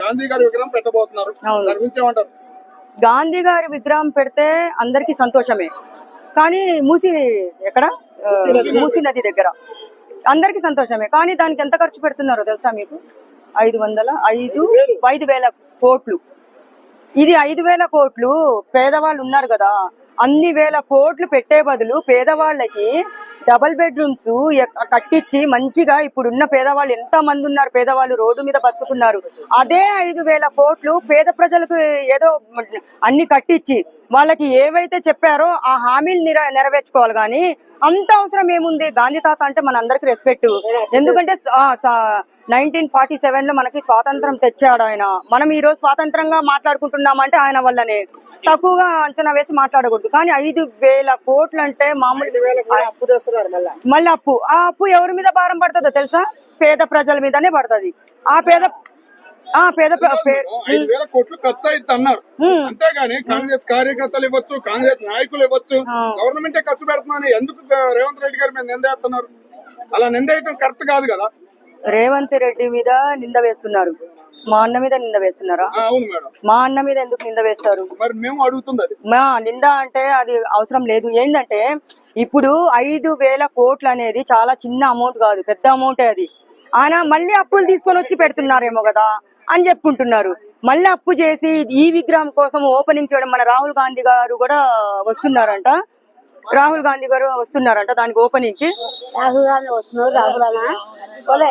గాంధీ గారి విగ్రహం పెట్టబోతున్నారు, దాని గురించి ఏమంటారు? గాంధీ గారి విగ్రహం పెడితే అందరికి సంతోషమే, కానీ ఎక్కడ మూసీ నది దగ్గర అందరికి సంతోషమే, కానీ దానికి ఎంత ఖర్చు పెడుతున్నారో తెలుసా మీకు? 5,000 కోట్లు. ఇది 5,000 కోట్లు. పేదవాళ్ళు ఉన్నారు కదా, అన్ని వేల కోట్లు పెట్టే బదులు పేదవాళ్ళకి డబుల్ బెడ్రూమ్స్ కట్టించి మంచిగా, ఇప్పుడున్న పేదవాళ్ళు ఎంత మంది ఉన్నారు, పేదవాళ్ళు రోడ్డు మీద బతుకుతున్నారు. అదే 5,000 కోట్లు పేద ప్రజలకు ఏదో అన్ని కట్టించి వాళ్ళకి ఏవైతే చెప్పారో ఆ హామీలు నెరవేర్చుకోవాలి. కానీ అంత అవసరం ఏముంది? గాంధీ తాత అంటే మన అందరికి రెస్పెక్ట్. ఎందుకంటే 1947 లో మనకి స్వాతంత్రం తెచ్చాడు ఆయన. మనం ఈ రోజు స్వాతంత్రంగా మాట్లాడుకుంటున్నామంటే ఆయన వల్లనే. తక్కువగా అంచనా వేసి మాట్లాడకూడదు. కానీ 5,000 కోట్లు అంటే మామూలు మళ్ళీ అప్పు. ఆ అప్పు ఎవరి మీద భారం పడుతుందో తెలుసా? పేద ప్రజల మీదనే పడుతుంది. ఆ పేద 5,000 కోట్లు ఖర్చు అయితే అన్నారు, అంతేగాని కాంగ్రెస్ కార్యకర్తలు ఇవ్వచ్చు, కాంగ్రెస్ నాయకులు ఇవ్వచ్చు, గవర్నమెంటే ఖర్చు పెడుతున్నారని ఎందుకు రేవంత్ రెడ్డి గారి మీద నిందేస్తున్నారు? అలా నిందేయటం కరెక్ట్ కాదు కదా. రేవంత్ రెడ్డి మీద నింద వేస్తున్నారు, మా అన్న మీద నింద వేస్తున్నారా? అవును మేడం. మా అన్న మీద ఎందుకు నింద వేస్తారు? మరి మేము అడుగుతుంది అది. మా నింద అంటే అది అవసరం లేదు. ఏంటంటే ఇప్పుడు 5,000 కోట్లు అనేది చాలా చిన్న అమౌంట్ కాదు, పెద్ద అమౌంటే అది. ఆయన మళ్ళీ అప్పులు తీసుకొని వచ్చి పెడుతున్నారేమో కదా అని చెప్పుకుంటున్నారు. మళ్ళీ అప్పు చేసి ఈ విగ్రహం కోసం ఓపెనింగ్ చేయడం. మన రాహుల్ గాంధీ గారు కూడా వస్తున్నారంట, దానికి ఓపెనింగ్ కి. రాహుల్ గాంధీ వస్తున్నారు.